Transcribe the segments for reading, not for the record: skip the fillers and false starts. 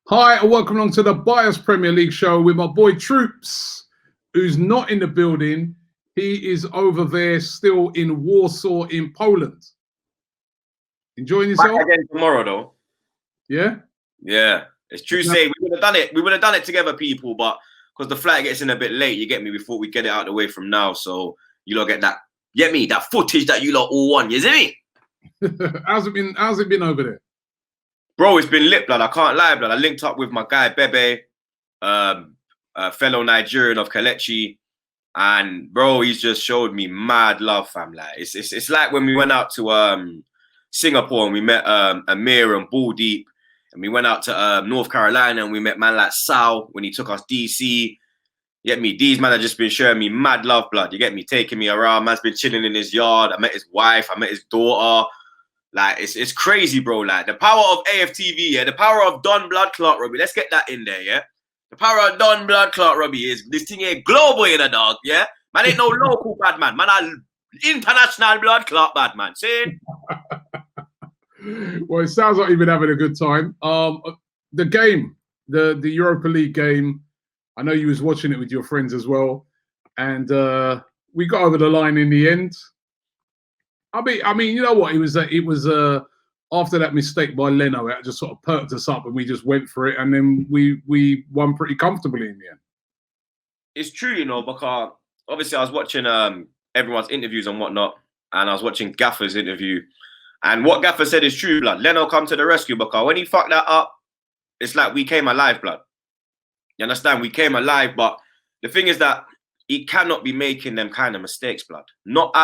Hi, and welcome along to the Bias Premier League show with my boy Troops, who's not in the building. He is over there still in Warsaw in Poland. Enjoying yourself? Back again tomorrow, though. Yeah? Yeah. It's true saying we would have done it. We would have done it together, people, but because the flight gets in a bit late, you get me, before we get it out of the way from now. So you lot get that, get me, that footage that you lot all want, you see me? How's it been over there? Bro, it's been lit, blood. I can't lie, blood. I linked up with my guy Bebe, a fellow Nigerian of Kelechi, and bro, he's just showed me mad love, fam. Like it's like when we went out to Singapore and we met Amir and Bull Deep, and we went out to North Carolina and we met man like Sal when he took us DC. You get me? These man have just been showing me mad love, blood. You get me? Taking me around. Man's been chilling in his yard. I met his wife. I met his daughter. Like, it's crazy, bro. Like, the power of AFTV, yeah? The power of Don Blood Clot Robbie. Let's get that in there, yeah? The power of Don Blood Clot Robbie is this thing here global in a dog, yeah? Man ain't no local bad man. Man are international blood clot bad man. See? Well, it sounds like you've been having a good time. The game, the Europa League game, I know you was watching it with your friends as well. And we got over the line in the end. I mean, you know what? It was after that mistake by Leno, it just sort of perked us up, and we just went for it, and then we won pretty comfortably in the end. It's true, you know, because obviously I was watching everyone's interviews and whatnot, and I was watching Gaffer's interview, and what Gaffer said is true, blood. Leno come to the rescue, because when he fucked that up, it's like we came alive, blood. You understand? We came alive, but the thing is that he cannot be making them kind of mistakes, blood. Not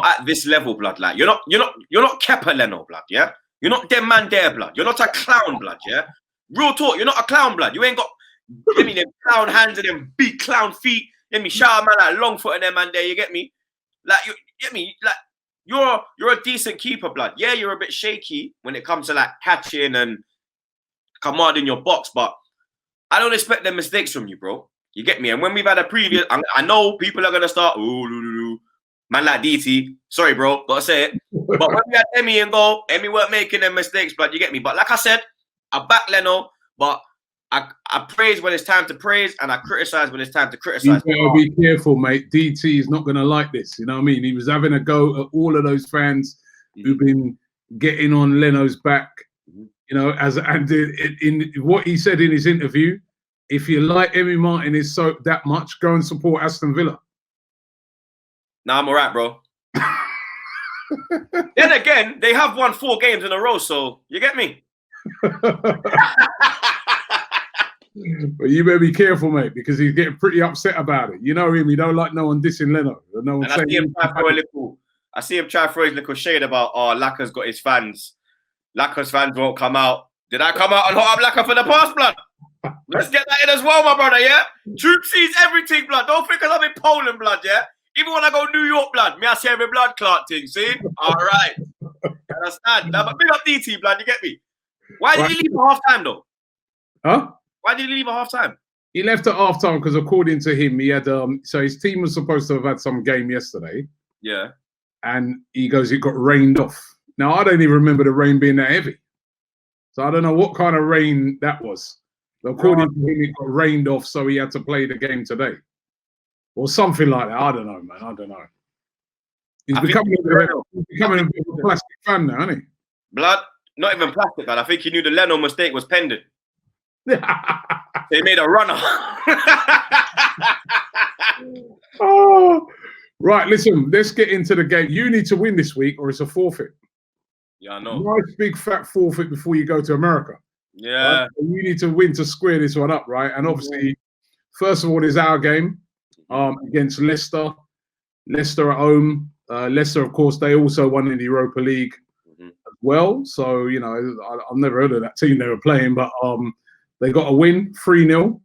at this level, blood. Like you're not Kepa Leno, blood. Yeah, you're not them man there, blood. You're not a clown, blood. Yeah, real talk. You're not a clown, blood. You ain't got them clown hands and them big clown feet. Let me shout man like long foot and them man there. You get me? Like you get me? Like you're a decent keeper, blood. Yeah, you're a bit shaky when it comes to like catching and commanding your box, but I don't expect them mistakes from you, bro. You get me? And when we've had a previous, I know people are gonna start. Man like DT, sorry bro, gotta say it. But when we had Emmy and goal, Emmy weren't making them mistakes, but you get me. But like I said, I back Leno, but I praise when it's time to praise, and I criticize when it's time to criticize. You better be careful, mate. DT is not gonna like this. You know what I mean? He was having a go at all of those fans who've been getting on Leno's back. You know, in what he said in his interview, if you like Emmy Martinez so that much, go and support Aston Villa. Nah, I'm all right, bro. Then again, they have won 4 games in a row, so you get me? But you better be careful, mate, because he's getting pretty upset about it. You know him, he don't like no one dissing Leno. No one and I see him try to throw his little shade about, oh, Lacker's got his fans. Lacker's fans won't come out. Did I come out and hot up Lacker for the past, blood? Let's get that in as well, my brother, yeah? Troop sees everything, blood. Don't think I'm in Poland, blood, yeah? Even when I go New York, blood, me I see every blood clot thing, see? All right. Understand? Now, but big up DT, blood, you get me? Why did he leave at half-time, though? Huh? Why did he leave at half-time? He left at half-time because, according to him, he had, so his team was supposed to have had some game yesterday. Yeah. And he goes, it got rained off. Now, I don't even remember the rain being that heavy. So I don't know what kind of rain that was. But according to him, it got rained off, so he had to play the game today. Or something like that. I don't know, man. I don't know. He's becoming a bit of a plastic fan now, isn't he? Blood, not even plastic, man. I think he knew the Leno mistake was pending. They made a runner. Oh, right, listen, let's get into the game. You need to win this week or it's a forfeit. Yeah, I know. Nice big fat forfeit before you go to America. Yeah. Right? You need to win to square this one up, right? And obviously, first of all, is our game. Against Leicester. Leicester at home. Leicester, of course, they also won in the Europa League as well. So, you know, I've never heard of that team they were playing, but they got a win, 3-0.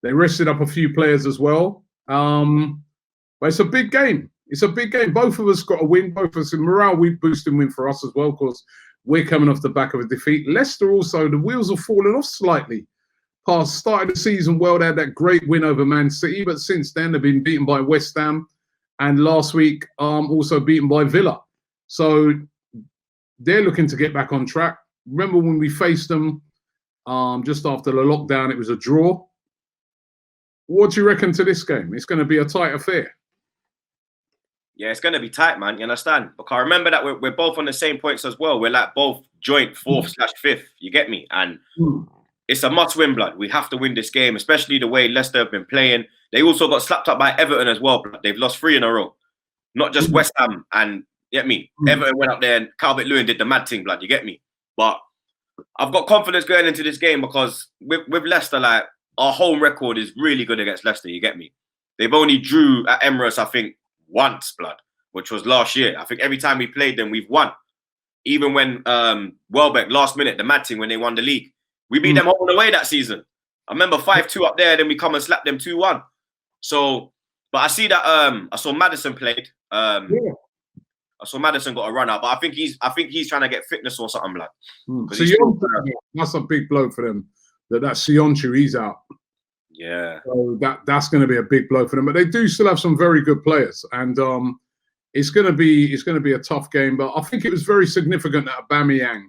They rested up a few players as well. But it's a big game. It's a big game. Both of us got a win. Both of us in morale boosting win for us as well, because we're coming off the back of a defeat. Leicester also, the wheels have fallen off slightly. Started the season well. They had that great win over Man City, but since then they've been beaten by West Ham, and last week also beaten by Villa. So they're looking to get back on track. Remember when we faced them just after the lockdown. It was a draw. What do you reckon to this game? It's going to be a tight affair. Yeah, it's going to be tight, man. You understand? Because remember that we're both on the same points as well. We're like both joint 4th/5th. You get me? And it's a must-win, blood. We have to win this game, especially the way Leicester have been playing. They also got slapped up by Everton as well, blood. They've lost 3 in a row. Not just West Ham and, you get me? Everton went up there and Calvert-Lewin did the mad thing, blood. You get me? But I've got confidence going into this game because with Leicester, like, our home record is really good against Leicester. You get me? They've only drew at Emirates, I think, once, blood, which was last year. I think every time we played them, we've won. Even when Welbeck, last minute, the mad thing when they won the league. We beat them home and away that season. I remember 5-2 up there, then we come and slap them 2-1. So, but I see that I saw Maddison played. I saw Maddison got a run out, but I think he's trying to get fitness or something, blood. So that's a big blow for them. That Sionchu, he's out. Yeah. So that's going to be a big blow for them. But they do still have some very good players, and it's going to be a tough game. But I think it was very significant that Aubameyang,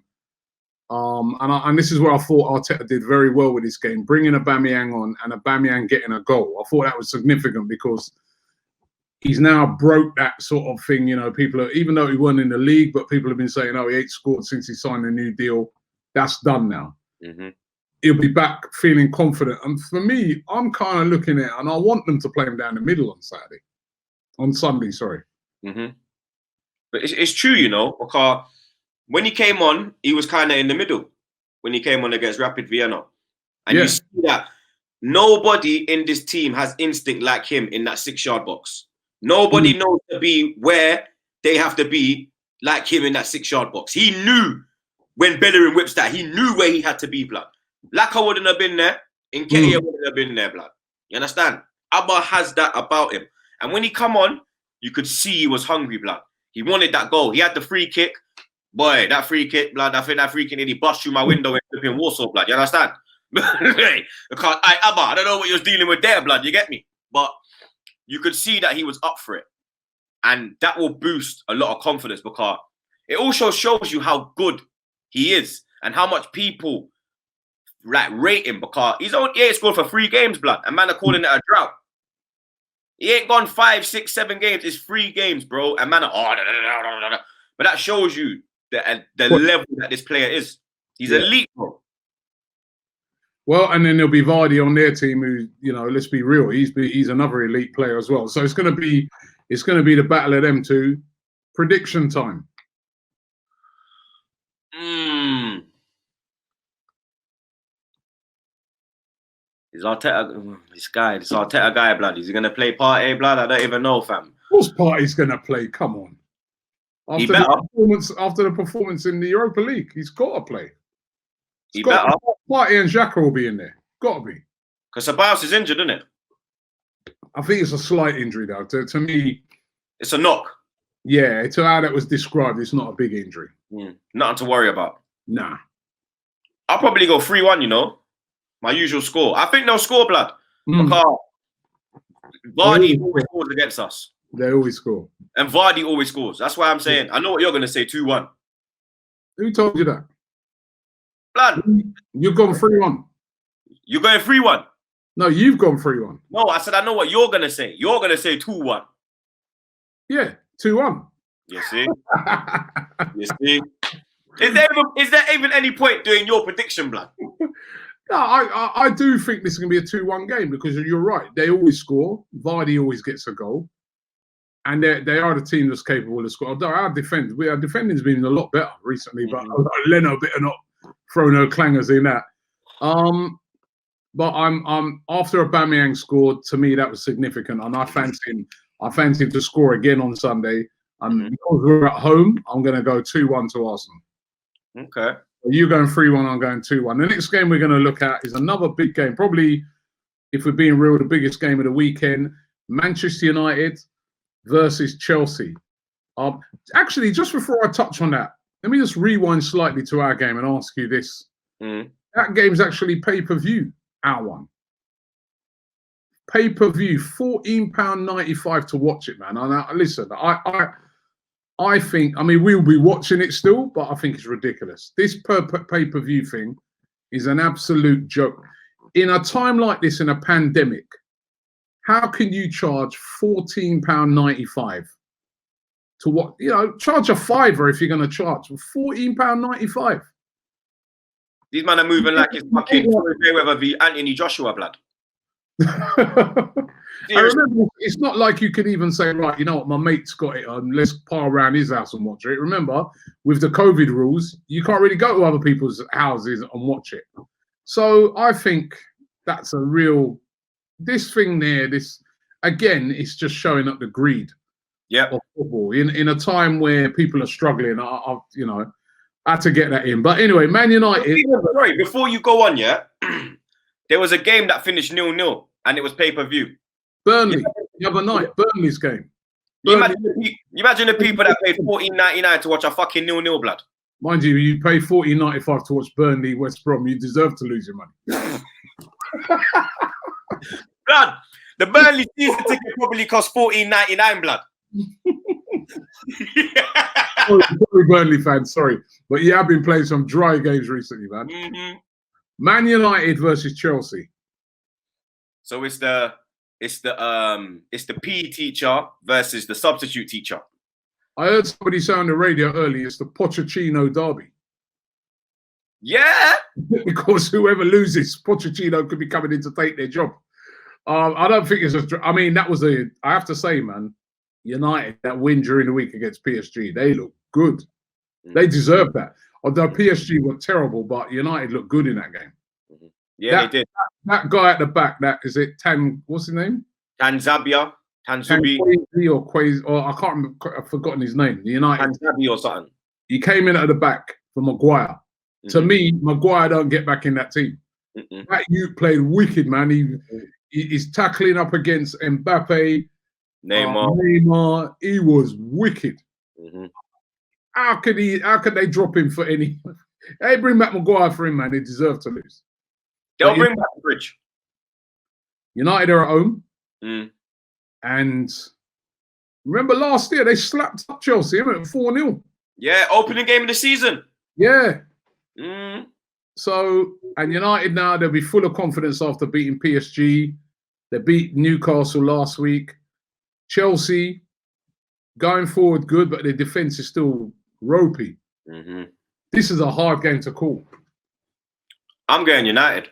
and this is where I thought Arteta did very well with this game, bringing Aubameyang on and Aubameyang getting a goal. I thought that was significant because he's now broke that sort of thing. You know, even though he won in the league, but people have been saying, oh, he ain't scored since he signed a new deal. That's done now. He'll be back feeling confident. And for me, I'm kind of looking at it, and I want them to play him down the middle on Sunday, sorry. But it's true, you know, because when he came on, he was kind of in the middle when he came on against Rapid Vienna. And you see that nobody in this team has instinct like him in that 6-yard box. Nobody knows to be where they have to be like him in that 6-yard box. He knew when Bellerin whips that, he knew where he had to be, blood. Laka wouldn't have been there. Nketiah wouldn't have been there, blood. You understand? Auba has that about him. And when he come on, you could see he was hungry, blood. He wanted that goal. He had the free kick. Boy, that free kick, blood. I think that free kick, he bust through my window and flip in Warsaw, blood. You understand? Because Auba, I don't know what he was dealing with there, blood. You get me? But you could see that he was up for it. And that will boost a lot of confidence because it also shows you how good he is and how much people like rate him because he ain't scored for 3 games, blood. And man are calling it a drought. He ain't gone 5, 6, 7 games. It's 3 games, bro. And man are but that shows you the level that this player is. He's elite, bro. Well, and then there'll be Vardy on their team, who, you know, let's be real, he's another elite player as well. So it's going to be the battle of them two. Prediction time. This Arteta guy, blood. Is he going to play Partey, blood? I don't even know, fam. Of course Partey's going to play. Come on. After the performance in the Europa League, he's got to play. Partey and Xhaka will be in there. Got to be. Because Ceballos is injured, isn't it? I think it's a slight injury, though. To me, it's a knock. Yeah, to how that was described, it's not a big injury. Nothing to worry about. Nah. I'll probably go 3-1, you know. My usual score. I think they'll score, blood. Because Vardy always scores against us. They always score. And Vardy always scores. That's why I'm saying, I know what you're going to say, 2-1. Who told you that? Blood. You've gone 3-1. You're going 3-1? No, you've gone 3-1. No, I said I know what you're going to say. You're going to say 2-1. Yeah, 2-1. You see? You see? Is there even any point doing your prediction, blood? No, I do think this is going to be a 2-1 game because you're right. They always score. Vardy always gets a goal. And they are the team that's capable of scoring. Although our defending's been a lot better recently, but Leno better not throw no clangers in that. But I'm after Aubameyang scored, to me that was significant, and I fancy him to score again on Sunday. And because we're at home, I'm going to go 2-1 to Arsenal. Okay. You're going 3-1, I'm going 2-1. The next game we're going to look at is another big game. Probably, if we're being real, the biggest game of the weekend. Manchester United versus Chelsea. Actually, just before I touch on that, let me just rewind slightly to our game and ask you this. That game's actually pay-per-view, our one. Pay-per-view, £14.95 to watch it, man. And listen, I think, I mean, we'll be watching it still, but I think it's ridiculous. This pay-per-view thing is an absolute joke. In a time like this, in a pandemic, how can you charge £14.95 to what? You know, charge a fiver if you're going to charge. £14.95. These men are moving like it's fucking Mayweather v Anthony Joshua, blood. I remember, it's not like you could even say, right, you know what, my mate's got it, let's pile around his house and watch it. Remember, with the COVID rules, you can't really go to other people's houses and watch it. So I think that's a real, this thing there, this, again, it's just showing up the greed of football. In a time where people are struggling, I you know, I had to get that in. But anyway, Man United. Sorry, before you go on, there was a game that finished 0-0 and it was pay-per-view. Burnley, the other night, Burnley's game. You imagine the people that paid $14.99 to watch a fucking 0-0, blood. Mind you, you pay $14.95 to watch Burnley, West Brom, you deserve to lose your money. Blood, the Burnley season ticket probably cost $14.99, blood. Sorry, Burnley fans, sorry. But you have been playing some dry games recently, man. Mm-hmm. Man United versus Chelsea. So it's the PE teacher versus the substitute teacher. I heard somebody say on the radio earlier, it's the Pochettino derby. Yeah. Because whoever loses, Pochettino could be coming in to take their job. I don't think it's I mean, that was I have to say, man, United, that win during the week against PSG, they look good. They deserve that. Although PSG were terrible, but United looked good in that game. Yeah, they did. That guy at the back, what's his name? Tanzubi or Quays, or I can't remember, I've forgotten his name. The United. Tanzubi or something. He came in at the back for Maguire. To me, Maguire don't get back in that team. That youth played wicked, man. He's tackling up against Mbappe, Neymar. He was wicked. How could they drop him for any? They bring back Maguire for him, man. They deserve to lose. They'll bring back the bridge. United are at home. And remember last year, they slapped up Chelsea, at 4-0. Yeah, opening game of the season. Yeah. So, and United now, they'll be full of confidence after beating PSG. They beat Newcastle last week. Chelsea, going forward, good, but their defense is still ropey. This is a hard game to call. I'm going United.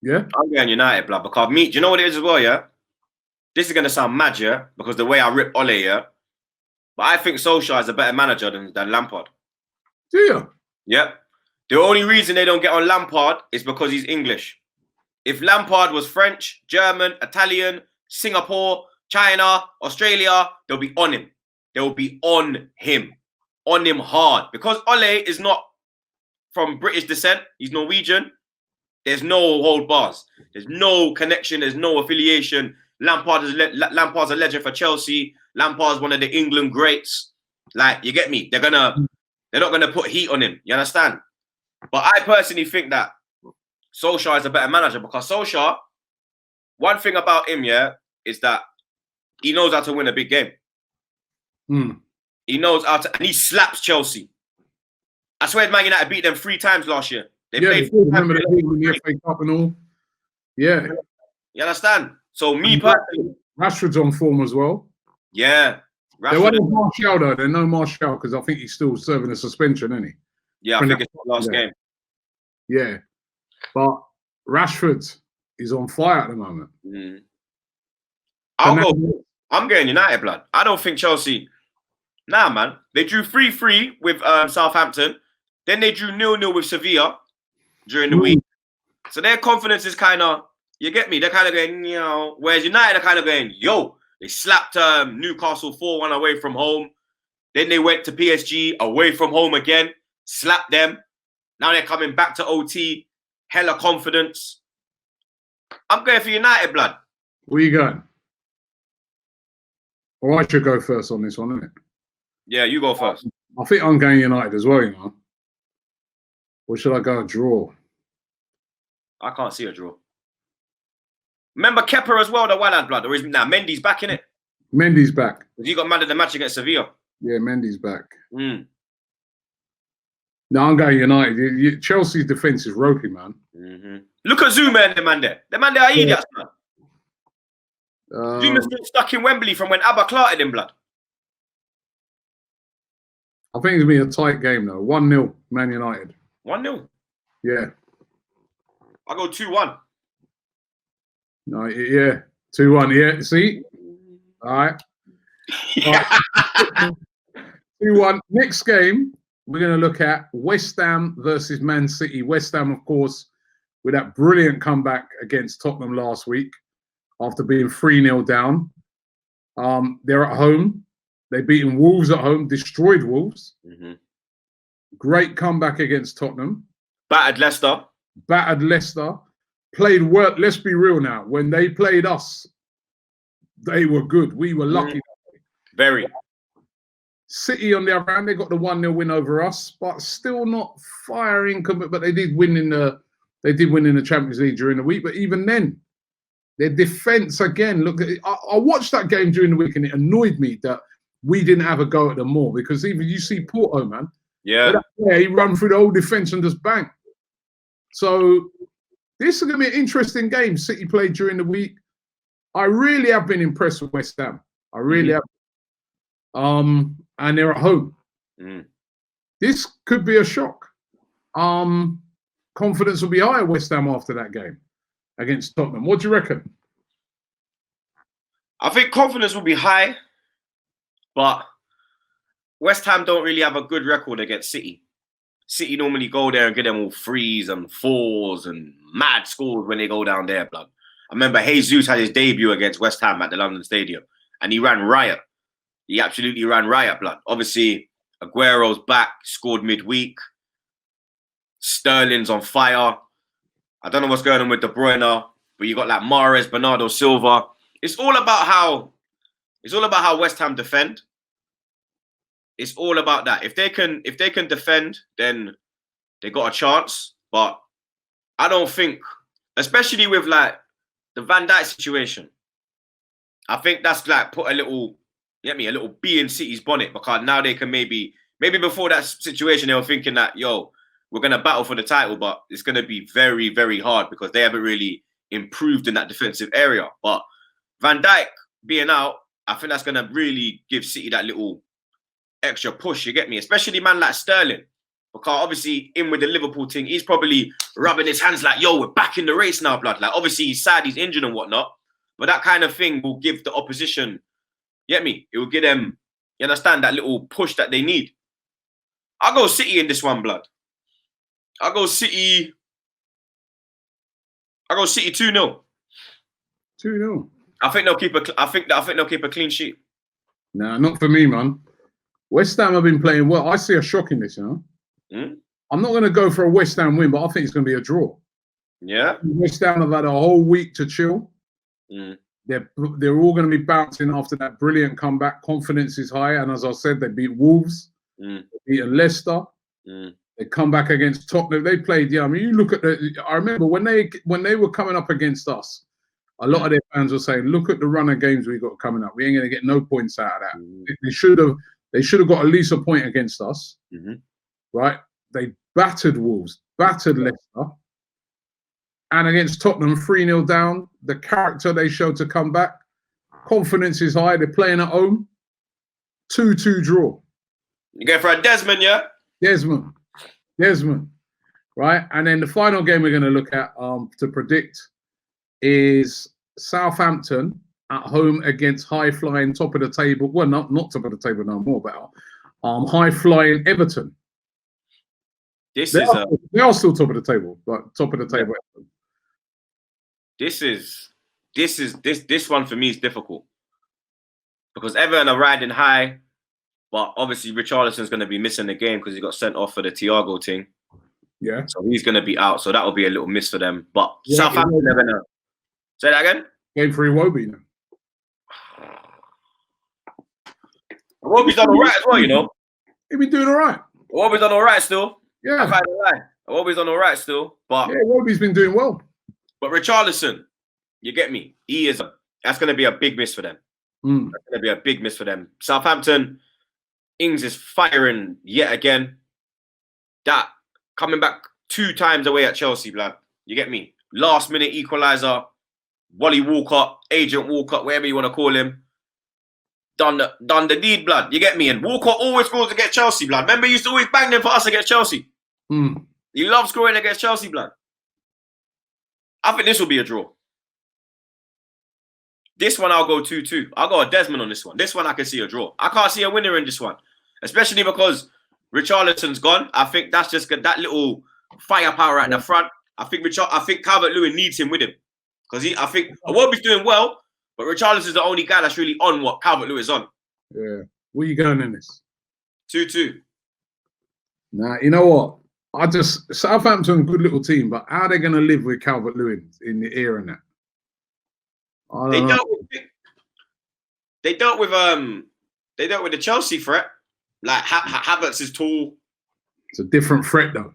Yeah? I'm going United, blood, because do you know what it is as well, yeah? This is going to sound mad, yeah? Because the way I rip Ole, yeah? But I think Solskjaer is a better manager than Lampard. Do you? Yeah. The only reason they don't get on Lampard is because he's English. If Lampard was French, German, Italian, Singapore, China, Australia, they'll be on him. They'll be on him. On him hard. Because Ole is not from British descent. He's Norwegian. There's no hold bars. There's no connection. There's no affiliation. Lampard's a legend for Chelsea. Lampard's one of the England greats. Like, you get me? They're not gonna put heat on him. You understand? But I personally think that Solskjaer is a better manager because Solskjaer, one thing about him, yeah, is that he knows how to win a big game. He knows how to, and he slaps Chelsea. I swear, Man United beat them 3 times last year. They played. Remember they played in the FA Cup and all. Yeah. You understand? So me personally, Rashford's on form as well. Yeah. There wasn't Martial though. There's no Martial because I think he's still serving a suspension, isn't he? Yeah, I think it's the last game. Yeah. But Rashford is on fire at the moment. I'm going United, blood. I don't think Chelsea. Nah, man. They drew 3-3 with Southampton. Then they drew 0-0 with Sevilla during the week. So their confidence is kind of, you get me? They're kind of going, you know, whereas United are kind of going, yo, they slapped Newcastle 4-1 away from home. Then they went to PSG away from home again, slapped them. Now they're coming back to OT, hella confidence. I'm going for United, blood. Where you going? Well, I should go first on this one, isn't it? Yeah, you go first. I think I'm going United as well, you know. Or should I go a draw? I can't see a draw. Remember Kepa as well, the Wallad blood, or is now Mendy's back in it? Mendy's back. He got man of the match against Sevilla. Yeah, Mendy's back. No, I'm going United. Chelsea's defense is ropey, man. Look at Zuma and the man there. The man there are idiots, man. Zuma's still stuck in Wembley from when Auba clotted him, blood. I think it's going to be a tight game, though. 1-0, Man United. 1-0? Yeah. I'll go 2-1. No, yeah. 2-1, yeah. See? All right. 2-1. Next game, we're going to look at West Ham versus Man City. West Ham, of course, with that brilliant comeback against Tottenham last week after being 3-0 down. They're at home. They've beaten Wolves at home, destroyed Wolves. Great comeback against Tottenham. Battered Leicester. Played well. Let's be real now. When they played us, they were good. We were lucky. Very. City, on the other hand, they got the 1-0 win over us, but still not firing. But they did win in the Champions League during the week. But even then, their defense again. Look, I watched that game during the week, and it annoyed me that we didn't have a go at them more, because even you see Porto, man. Yeah. He run through the whole defense and just bang. So this is going to be an interesting game. City played during the week. I really have been impressed with West Ham. I really have. And they're at home. This could be a shock. Confidence will be high at West Ham after that game against Tottenham. What do you reckon? I think confidence will be high, but West Ham don't really have a good record against City. City normally go there and get them all 3s and 4s and mad scores when they go down there, blood. I remember Jesus had his debut against West Ham at the London Stadium, and he ran riot. He absolutely ran riot, blood. Obviously, Aguero's back, scored midweek. Sterling's on fire. I don't know what's going on with De Bruyne, but you got like Mahrez, Bernardo Silva. It's all about how West Ham defend. It's all about that. If they can defend, then they got a chance. But I don't think, especially with like the Van Dijk situation, I think that's like put a little bee in City's bonnet, because now they can maybe before that situation they were thinking that, yo, we're gonna battle for the title, but it's gonna be very, very hard because they haven't really improved in that defensive area. But Van Dijk being out, I think that's gonna really give City that little extra push, you get me? Especially man like Sterling, because obviously in with the Liverpool thing, he's probably rubbing his hands like, yo, we're back in the race now, blood. Like obviously he's sad, he's injured and whatnot, but that kind of thing will give the opposition, you get me? It will give them, you understand, that little push that they need. I'll go City in this one, blood. I'll go City 2-0. 2-0. I think they'll keep a clean sheet. Nah, not for me, man. West Ham have been playing well. I see a shock in this, you know. I'm not going to go for a West Ham win, but I think it's going to be a draw. Yeah. West Ham have had a whole week to chill. They're all going to be bouncing after that brilliant comeback. Confidence is high, and as I said, they beat Wolves, they beat Leicester. They come back against Tottenham. They played. Yeah, I mean, you look at I remember when they were coming up against us, a lot of their fans were saying, "Look at the run of games we got coming up. We ain't going to get no points out of that. They should have got at least a point against us, right? They battered Wolves, battered Leicester, and against Tottenham, 3-0 down. The character they showed to come back, confidence is high. They're playing at home, 2-2 draw. You go for a Desmond, yeah? Desmond, right? And then the final game we're going to look at to predict is Southampton at home against high-flying top of the table. Well, not top of the table no more, but high-flying Everton. They are still top of the table, but top of the table. This one for me is difficult because Everton are riding high, but obviously Richarlison's going to be missing the game because he got sent off for the Thiago thing. Yeah, so he's going to be out, so that will be a little miss for them. But Southampton are going to say that again. Game for Iwobi now. Iwobi's done all right as well, you know. He's been doing all right. Iwobi's done all right still. Yeah, Iwobi's done all right still, but yeah, Iwobi's been doing well. But Richarlison, you get me? That's going to be a big miss for them. That's going to be a big miss for them. Southampton, Ings is firing yet again. that coming back 2 times away at Chelsea, blood. You get me? Last minute equaliser, Wally Walcott, Agent Walcott, whatever you want to call him. Done the deed, blood. You get me? And Walcott always scores against Chelsea, blood. Remember, he used to always bang them for us against Chelsea. He loves scoring against Chelsea, blood. I think this will be a draw. This one I'll go 2-2. I'll go a Desmond on this one. This one I can see a draw. I can't see a winner in this one. Especially because Richarlison's gone. I think that's just that little firepower at the front. I think Calvert-Lewin needs him with him. Because I think Iwobi's doing well, but Richarlison's the only guy that's really on what Calvert-Lewin's on. Yeah. Where you going in this? 2-2. Nah, you know what? Southampton, good little team, but how are they going to live with Calvert-Lewin in the era and that? They dealt with the Chelsea threat. Like Havertz is tall. It's a different threat though.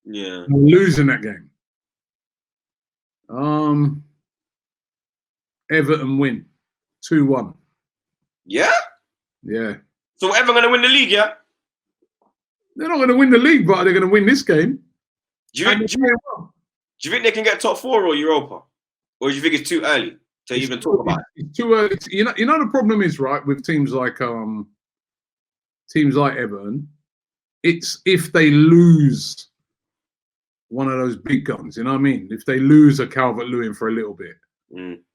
Yeah. We're losing that game. Everton win 2-1. Yeah? Yeah. So Everton gonna win the league, yeah? They're not gonna win the league, but they're gonna win this game. Do you think they can get top 4 or Europa? Or do you think it's too early to even talk about it? It's too early. You know the problem is, right, with teams like Everton, it's if they lose one of those big guns, you know what I mean? If they lose a Calvert-Lewin for a little bit,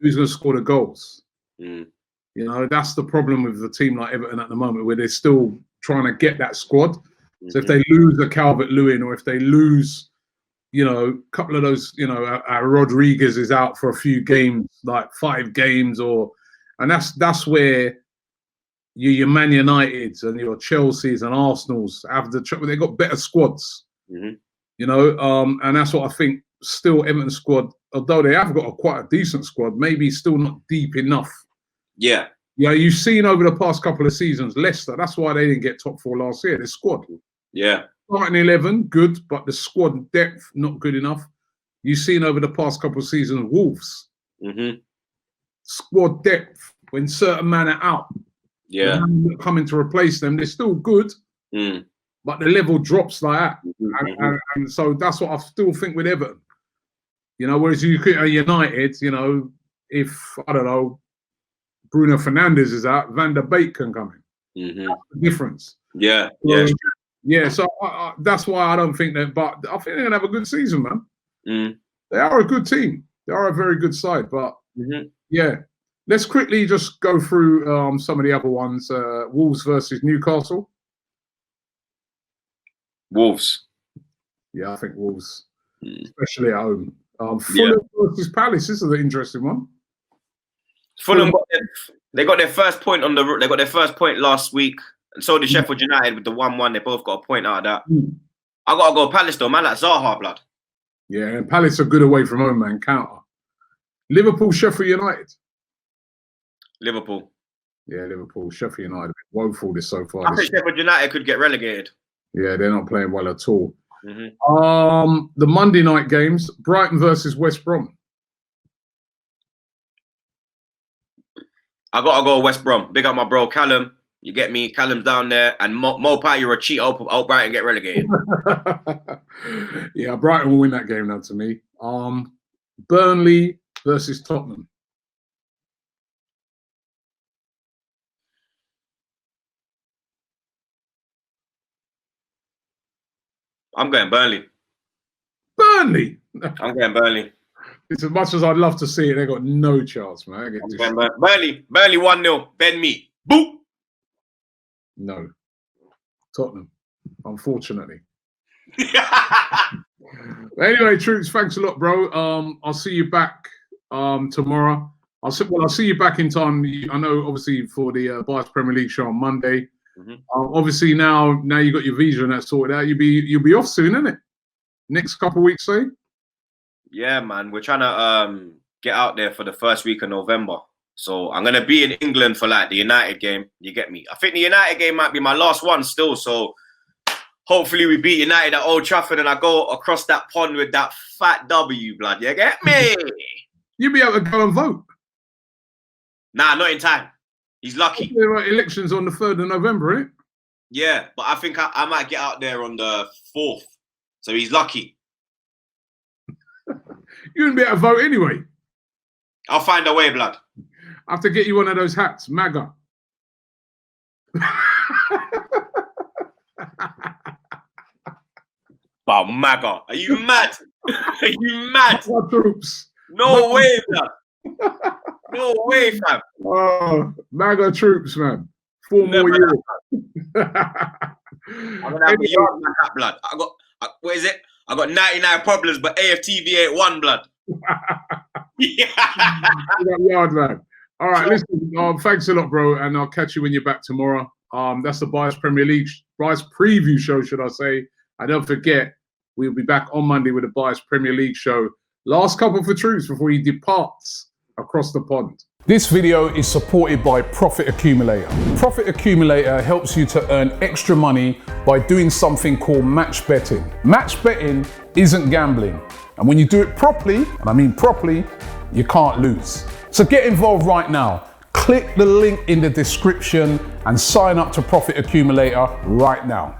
who's going to score the goals? You know, that's the problem with the team like Everton at the moment, where they're still trying to get that squad. So if they lose a Calvert-Lewin, or if they lose, you know, a couple of those, you know, Rodriguez is out for a few games, like 5 games, and that's where your Man Uniteds and your Chelseas and Arsenals they got better squads, you know, and that's what I think. Still, Everton squad, although they have got quite a decent squad, maybe still not deep enough. Yeah. Yeah, you've seen over the past couple of seasons, Leicester. That's why they didn't get top 4 last year. Their squad. Yeah. Starting 11, good, but the squad depth not good enough. You've seen over the past couple of seasons, Wolves. Squad depth when certain men are out. Yeah. Coming to replace them, they're still good, but the level drops like that. And so that's what I still think with Everton. You know, whereas you could United, you know, if I don't know, Bruno Fernandes is out, Van der Beek can come in. That's the difference. Yeah. Yeah. So that's why I don't think that. But I think they're gonna have a good season, man. They are a good team. They are a very good side. But yeah, let's quickly just go through some of the other ones. Wolves versus Newcastle. Wolves. Yeah, I think Wolves, especially at home. Fulham versus Palace. This is an interesting one. Fulham they got their first point they got their first point last week, and so did Sheffield United with the 1-1. They both got a point out of that. I gotta go Palace though, man. Like Zaha, blood. Yeah, and Palace are good away from home, man. Counter. Liverpool, Sheffield United. Liverpool. Yeah, Liverpool, Sheffield United. Woeful this so far. I think Sheffield United could get relegated. Yeah, they're not playing well at all. The Monday night games: Brighton versus West Brom. I gotta go West Brom. Big up my bro Callum. You get me? Callum's down there, and Mopai, you're a cheat. I'll Brighton get relegated. Yeah, Brighton will win that game now. To me, Burnley versus Tottenham. I'm going Burnley. Burnley. I'm going Burnley. It's as much as I'd love to see it, they got no chance, man. Burnley 1-0. Ben me. Boop. No. Tottenham, unfortunately. Anyway, Troops, thanks a lot, bro. I'll see you back tomorrow. I'll see you back in time. I know, obviously, for the Bias Premier League show on Monday. Obviously, now you got your visa and that sorted out. You'll be off soon, innit? Next couple of weeks, say. Yeah, man. We're trying to get out there for the first week of November. So I'm gonna be in England for like the United game. You get me? I think the United game might be my last one still. So hopefully we beat United at Old Trafford and I go across that pond with that fat W, blood. You get me? You'll be able to go and vote. Nah, not in time. He's lucky. There are elections on the 3rd of November, innit? Yeah, but I think I might get out there on the 4th. So he's lucky. You wouldn't be able to vote anyway. I'll find a way, blood. I have to get you one of those hats, MAGA. Wow, MAGA. Are you mad? Are you mad? Troops. No way, blood. No way, fam. Oh, MAGA troops, man. 4 more years. I'm gonna have a yard like that, blood. What is it? I got 99 problems, but AFTV ain't one, blood. Yeah. Yard, man. All right, listen. Thanks a lot, bro, and I'll catch you when you're back tomorrow. That's the Bias Preview show, should I say? And don't forget, we'll be back on Monday with the Bias Premier League show. Last couple for Troops before he departs across the pond. This video is supported by Profit Accumulator. Profit Accumulator helps you to earn extra money by doing something called match betting. Match betting isn't gambling. And when you do it properly, and I mean properly, you can't lose. So get involved right now. Click the link in the description and sign up to Profit Accumulator right now.